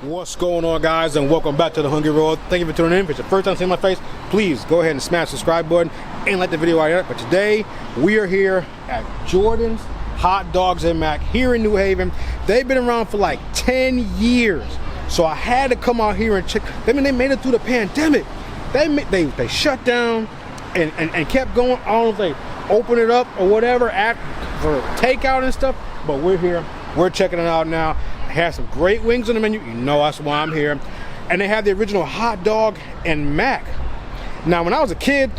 What's going on, guys, and welcome back to the Hungry Road. Thank you for tuning in. If it's your first time seeing my face, please go ahead and smash the subscribe button and like the video out here. But today we are here at Jordan's Hot Dogs and Mac here in New Haven. They've been around for like 10 years, so I had to come out here and check. I mean, they made it through the pandemic. They shut down and kept going. I don't know if they open it up or whatever for takeout and stuff, but we're here. We're checking it out now. Has some great wings on the menu. You know that's why I'm here. And they have the original hot dog and mac. Now, when I was a kid,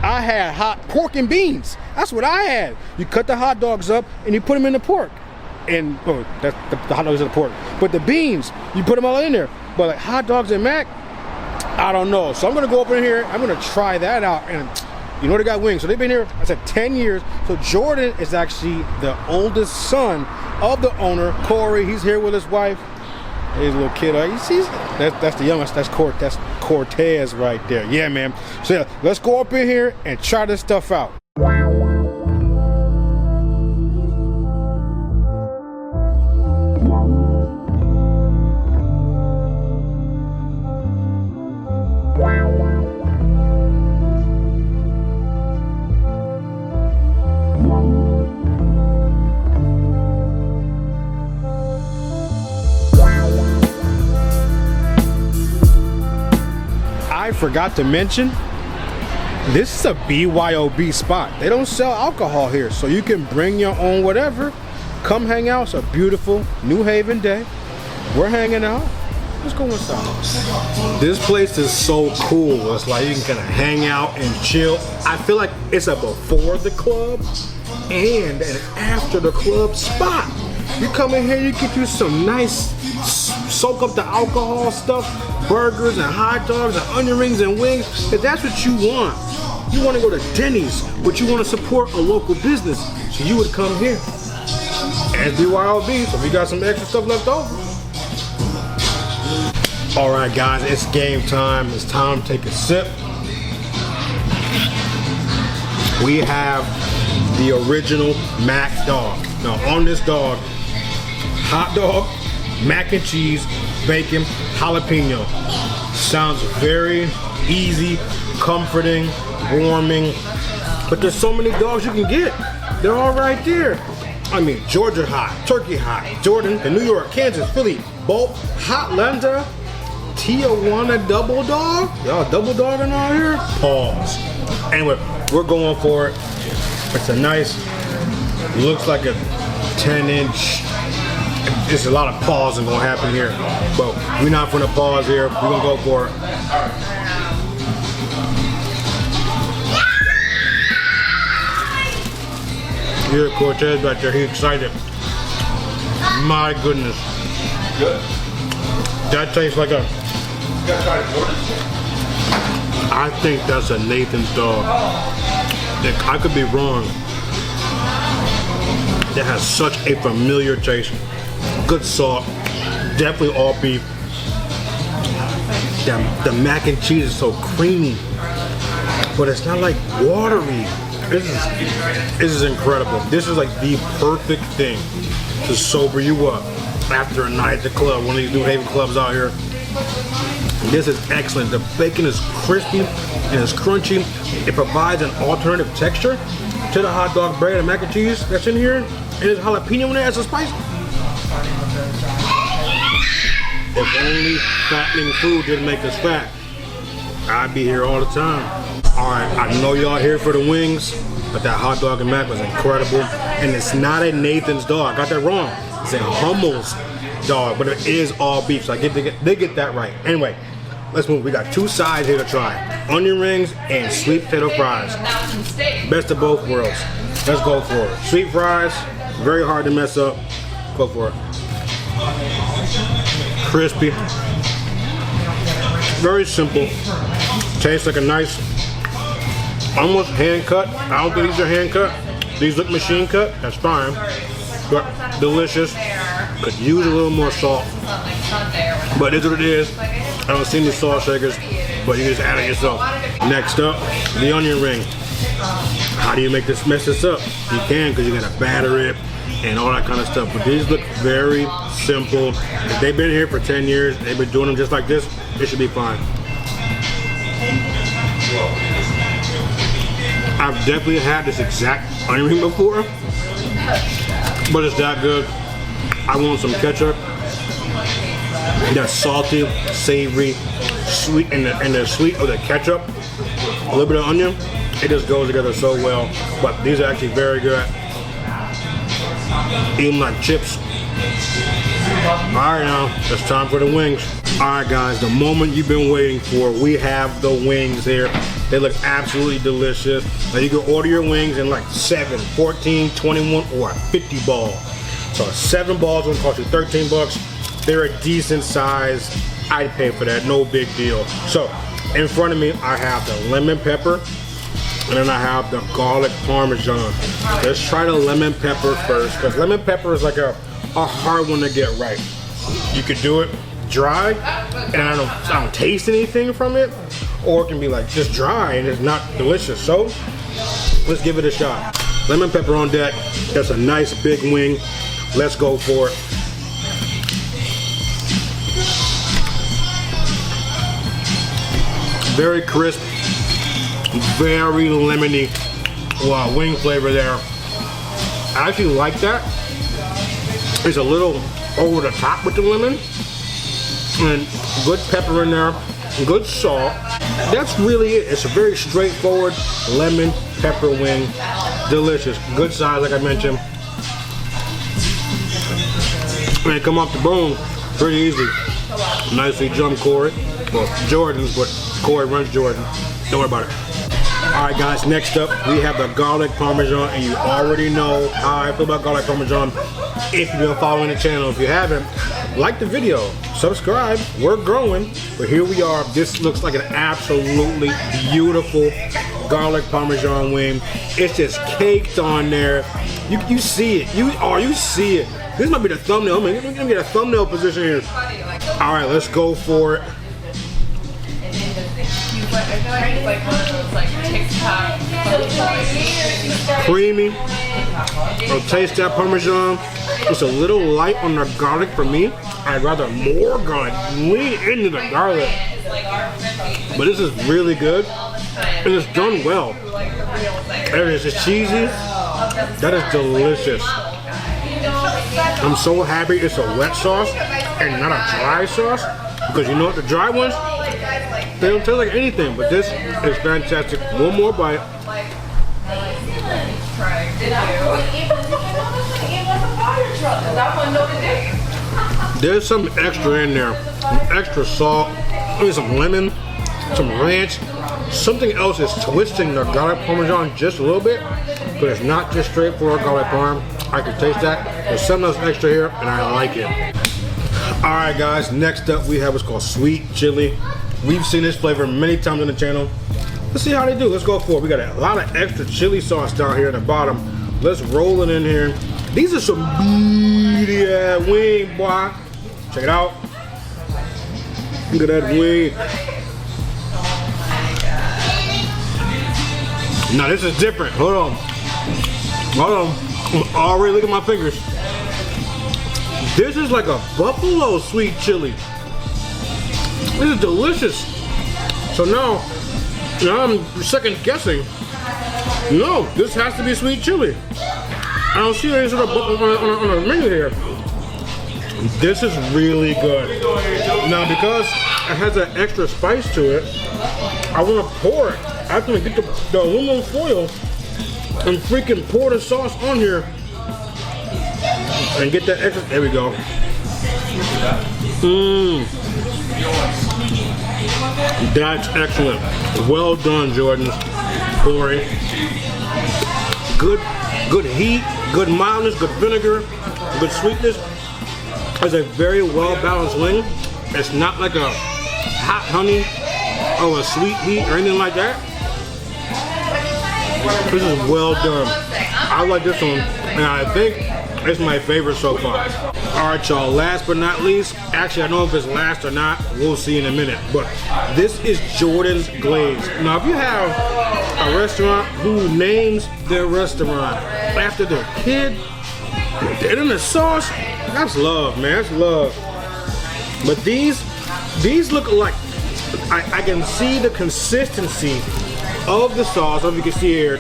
I had hot pork and beans. That's what I had. You cut the hot dogs up and you put them in the pork. And that's the hot dogs and the pork. But the beans, you put them all in there. But like hot dogs and mac, I don't know. So I'm gonna go up in here. I'm gonna try that out. And you know they got wings. So they've been here, I said 10 years. So Jordan is actually the oldest son of the owner, Corey. He's here with his wife. He's a little kid. That's the youngest. That's Cortez right there. Yeah, man. So yeah, let's go up in here and try this stuff out. I forgot to mention, this is a B.Y.O.B spot. They don't sell alcohol here, so you can bring your own whatever. Come hang out. It's a beautiful New Haven day. We're hanging out. Let's go inside. This place is so cool. It's like you can kind of hang out and chill. I feel like it's a before the club and an after the club spot. You come in here, you get you some nice, soak up the alcohol stuff, burgers and hot dogs and onion rings and wings. If that's what you want, you want to go to Denny's, but you want to support a local business, so you would come here. And B.Y.O.B, so we got some extra stuff left over. All right, guys, it's game time. It's time to take a sip. We have the original Mac dog. Now on this dog, hot dog, mac and cheese, bacon, jalapeno. Sounds very easy, comforting, warming. But there's so many dogs you can get. They're all right there. I mean, Georgia hot, Turkey hot, Jordan, and New York, Kansas, Philly, Bolt, Hotlanta, Tijuana double dog. Y'all double dogging out here? Pause. Anyway, we're going for it. It's a nice, looks like a 10-inch. There's a lot of pausing gonna happen here, but we're not gonna pause here. We're gonna go for it. Here, Cortez back there, he's excited. My goodness. Good. That tastes like a. I think that's a Nathan's dog. I could be wrong. That has such a familiar taste. Good salt, definitely all beef. The mac and cheese is so creamy, but it's not like watery. This is incredible. This is like the perfect thing to sober you up after a night at the club, one of these New Haven clubs out here. This is excellent. The bacon is crispy and it's crunchy. It provides an alternative texture to the hot dog bread and mac and cheese that's in here. And there's jalapeno in there as a spice. If only fattening food didn't make us fat, I'd be here all the time. All right, I know y'all here for the wings, but that hot dog and mac was incredible. And it's not a Nathan's dog. I got that wrong. It's a Hummel's dog, but it is all beef, so they get that right. Anyway, let's move. We got two sides here to try. Onion rings and sweet potato fries. Best of both worlds. Let's go for it. Sweet fries, very hard to mess up. Go for it. Crispy. Very simple. Tastes like a nice, almost hand cut. I don't think these are hand cut. These look machine cut. That's fine. But delicious. Could use a little more salt. But it is what it is. I don't see any salt shakers, but you just add it yourself. Next up, the onion ring. How do you mess this up? You can, because you gotta batter it. and all that kind of stuff. But these look very simple. If they've been here for 10 years, they've been doing them just like this, it should be fine. I've definitely had this exact onion ring before, but it's that good. I want some ketchup. That's salty, savory, sweet, and the sweet of the ketchup. A little bit of onion. It just goes together so well. But these are actually very good. Even like chips. Alright, now it's time for the wings. Alright guys, the moment you've been waiting for, we have the wings here. They look absolutely delicious. Now you can order your wings in like 7, 14, 21, or 50 balls. So 7 balls will cost you 13 bucks. They're a decent size. I'd pay for that, no big deal. So in front of me, I have the lemon pepper, and then I have the garlic parmesan. Let's try the lemon pepper first, because lemon pepper is like a hard one to get right. You could do it dry, and I don't taste anything from it, or it can be like just dry and it's not delicious. So let's give it a shot. Lemon pepper on deck. That's a nice big wing. Let's go for it. Very crisp, very lemony wing flavor there. I actually like that. It's a little over the top with the lemon, and good pepper in there, good salt. That's really it. It's a very straightforward lemon pepper wing. Delicious, good size like I mentioned. And they come off the bone pretty easy. Nicely jumped Corey. Well, Jordan's, but Corey runs Jordan. Don't worry about it. Alright guys, next up we have the garlic parmesan, and you already know how I feel about garlic parmesan if you've been following the channel. If you haven't, like the video, subscribe, we're growing. But here we are. This looks like an absolutely beautiful garlic parmesan wing. It's just caked on there. You see it. You see it. This might be the thumbnail. We're gonna get a thumbnail position here. Alright, let's go for it. Creamy. I'll taste that parmesan. It's a little light on the garlic for me. I'd rather more garlic. Lean into the garlic. But this is really good. And it's done well. There it is. It's cheesy. That is delicious. I'm so happy it's a wet sauce and not a dry sauce. Because you know what, the dry ones, they don't taste like anything, but this is fantastic. One more bite. There's some extra in there. Some extra salt, maybe some lemon, some ranch. Something else is twisting the garlic parmesan just a little bit, but it's not just straightforward garlic parm. I can taste that. There's something else extra here, and I like it. Alright guys, next up we have what's called sweet chili. We've seen this flavor many times on the channel. Let's see how they do. Let's go for it. We got a lot of extra chili sauce down here at the bottom. Let's roll it in here. These are some meaty ass wing, boy. Check it out. Look at that wing. Now this is different. Hold on. Hold on. Already look at my fingers. This is like a buffalo sweet chili. This is delicious. So now I'm second guessing. No, this has to be sweet chili. I don't see any sort of buffalo on the menu here. This is really good. Now because it has an extra spice to it, I want to pour it. I have to get the aluminum foil and freaking pour the sauce on here and get that extra. There we go. That's excellent. Well done, Jordan. Corey. Good heat, good mildness, good vinegar, good sweetness. It's a very well balanced wing. It's not like a hot honey or a sweet heat or anything like that. This is well done. I like this one, and I think it's my favorite so far. Alright y'all, last but not least, actually I don't know if it's last or not, we'll see in a minute, but this is Jordan's Glaze. Now if you have a restaurant who names their restaurant after their kid, And then the sauce, that's love, man, that's love. But these look like, I can see the consistency of the sauce. I don't know if you can see here.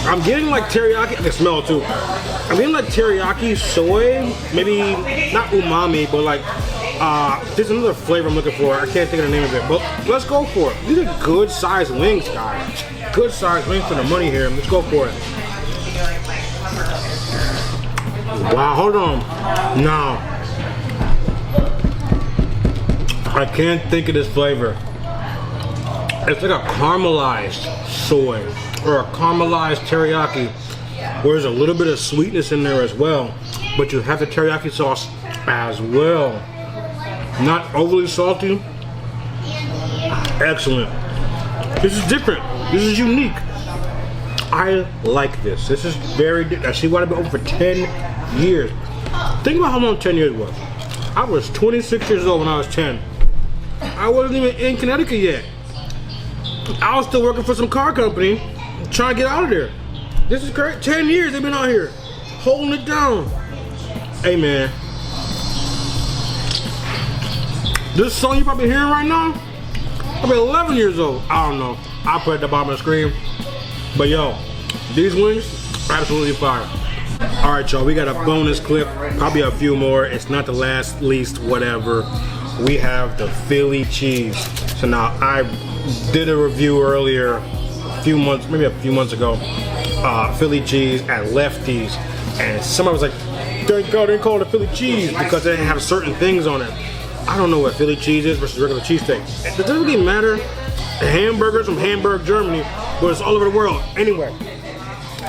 I'm getting like teriyaki, I can smell it too. I'm getting like teriyaki soy, maybe not umami, but like, there's another flavor I'm looking for. I can't think of the name of it, but let's go for it. These are good sized wings, guys. Good sized wings for the money here. Let's go for it. Wow, hold on. No. I can't think of this flavor. It's like a caramelized soy or a caramelized teriyaki, where there's a little bit of sweetness in there as well, but you have the teriyaki sauce as well. Not overly salty. Excellent. This is different. This is unique. I like this. This is very different. I see what I've been over for 10 years. Think about how long 10 years was. I was 26 years old when I was 10. I wasn't even in Connecticut yet. I was still working for some car company, trying to get out of there. This is great. 10 years they've been out here, holding it down. Hey man, this song you probably hearing right now, I'm 11 years old. I don't know. I'll put it at the bottom of the screen. But yo, these wings, absolutely fire. All right, y'all, we got a bonus clip, probably a few more. It's not the last, least, whatever. We have the Philly cheese. So now, I did a review earlier, a few months ago, Philly cheese at Lefty's, and somebody was like, thank God they didn't call it a Philly cheese because they have certain things on it. I don't know what Philly cheese is versus regular cheesesteak. It doesn't really matter. Hamburgers from Hamburg, Germany, but it's all over the world. Anyway,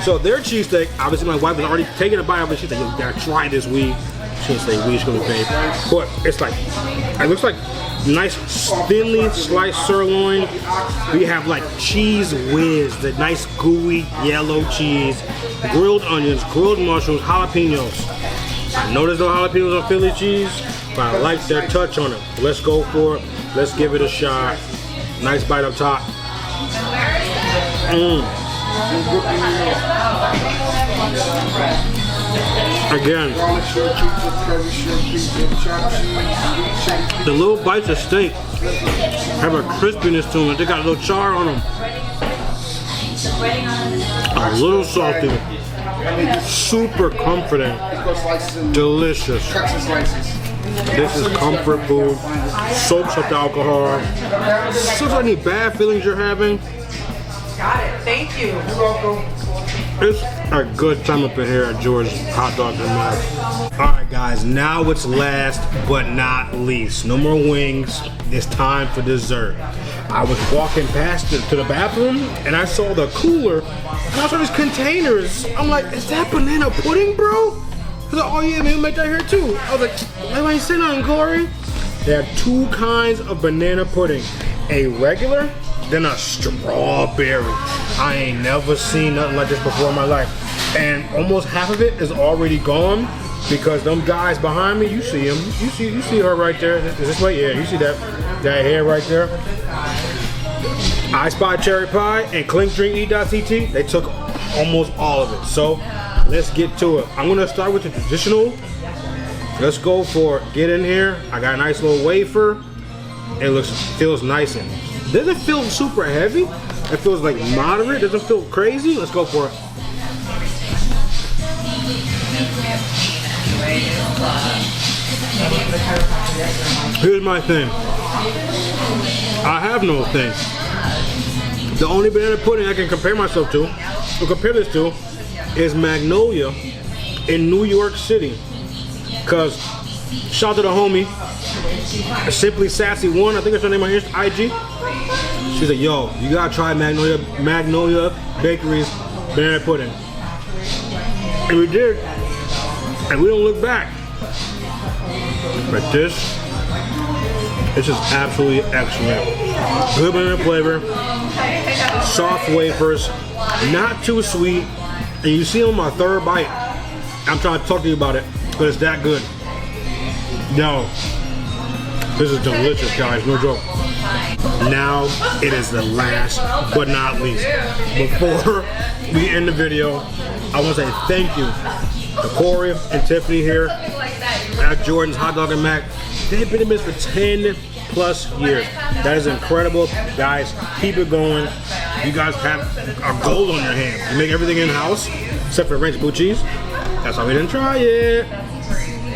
so their cheesesteak, obviously my wife was already taking a bite of it. She said, you gotta try this week. She didn't say we, she's gonna be paid. But it's like, it looks like nice thinly sliced sirloin. We have like cheese whiz, the nice gooey yellow cheese, grilled onions, grilled mushrooms, jalapenos. I know there's no jalapenos on Philly cheese, but I like their touch on it. Let's go for it. Let's give it a shot. Nice bite up top. Again, the little bites of steak have a crispiness to them. They got a little char on them. A little salty. Super comforting. Delicious. This is comfort food. Soaks up the alcohol. Soaks up any bad feelings you're having. Got it. Thank you. You're welcome. It's a good time up in here at George's Hot Dogs and Milk. Alright guys, now it's last but not least. No more wings. It's time for dessert. I was walking past to the bathroom and I saw the cooler and I saw these containers. I'm like, is that banana pudding, bro? I was like, oh yeah, maybe we'll make that here too. I was like, why ain't saying nothing, Corey? They have two kinds of banana pudding. A regular, then a strawberry. I ain't never seen nothing like this before in my life. And almost half of it is already gone because them guys behind me, you see them. You see her right there. Is this way? Yeah, you see that hair right there. I Spy Cherry Pie and Clink Drink E.CT, they took almost all of it. So let's get to it. I'm gonna start with the traditional. Let's go for it. Get in here. I got a nice little wafer. It feels nice and doesn't feel super heavy. It feels like moderate. Doesn't feel crazy. Let's go for it. Here's my thing. I have no thing. The only banana pudding I can compare myself to, or compare this to, is Magnolia in New York City. Cause shout out to the homie, Simply Sassy One, I think that's her name on here, IG. She said, yo, you gotta try Magnolia Bakery's banana pudding. And we did, and we don't look back. But this is absolutely excellent. Good banana flavor, soft wafers, not too sweet, and you see on my third bite, I'm trying to talk to you about it, but it's that good. Yo, this is delicious, guys, no joke. Now it is the last but not least. Before we end the video, I want to say thank you to Corey and Tiffany here at Jordan's Hot Dog and Mac. They've been in business for 10 plus years. That is incredible. Guys, keep it going. You guys have a gold on your hands. You make everything in-house, except for ranch blue cheese. That's why we didn't try it.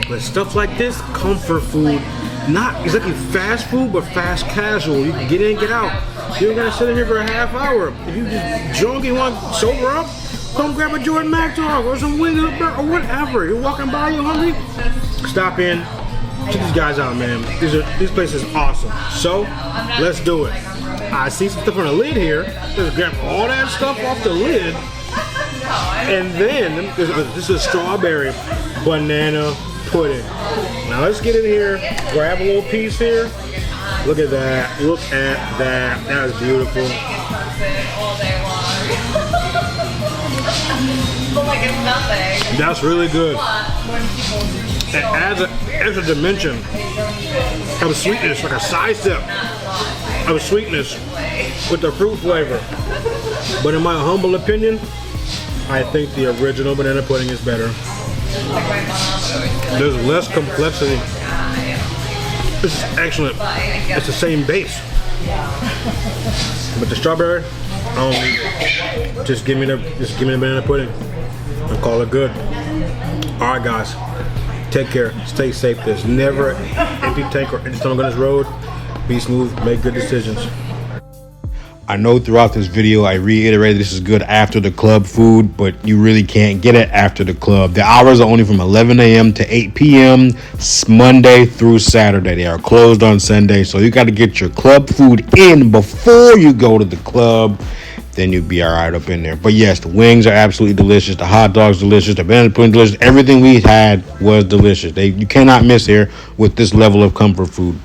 But stuff like this, comfort food, not exactly fast food, but fast casual. You can get in, get out. You don't gotta sit in here for a half hour. If you just drunk and want to sober up, come grab a Jordan Mac dog or some wings or whatever. You're walking by, you hungry? Stop in. Check these guys out, man. This place is awesome. So, let's do it. I see some stuff on the lid here. Just grab all that stuff off the lid. And then, this is strawberry banana pudding. Now let's get in here, grab a little piece here. Look at that. Look at that. That is beautiful. Like it's nothing. That's really good. It adds an extra dimension of sweetness, like a side step of sweetness with the fruit flavor. But in my humble opinion, I think the original banana pudding is better. There's less complexity. This is excellent. It's the same base. But the strawberry, I don't need it. Just give me the banana pudding and call it good. Alright guys, take care, stay safe. There's never an empty tank or empty stomach on this road. Be smooth, make good decisions. I know throughout this video I reiterated this is good after the club food, but you really can't get it after the club. The hours are only from 11 a.m. to 8 p.m. Monday through Saturday. They are closed on Sunday, so you got to get your club food in before you go to the club. Then you'll be all right up in there. But yes, the wings are absolutely delicious. The hot dogs delicious. The banana pudding delicious. Everything we had was delicious. You cannot miss here with this level of comfort food.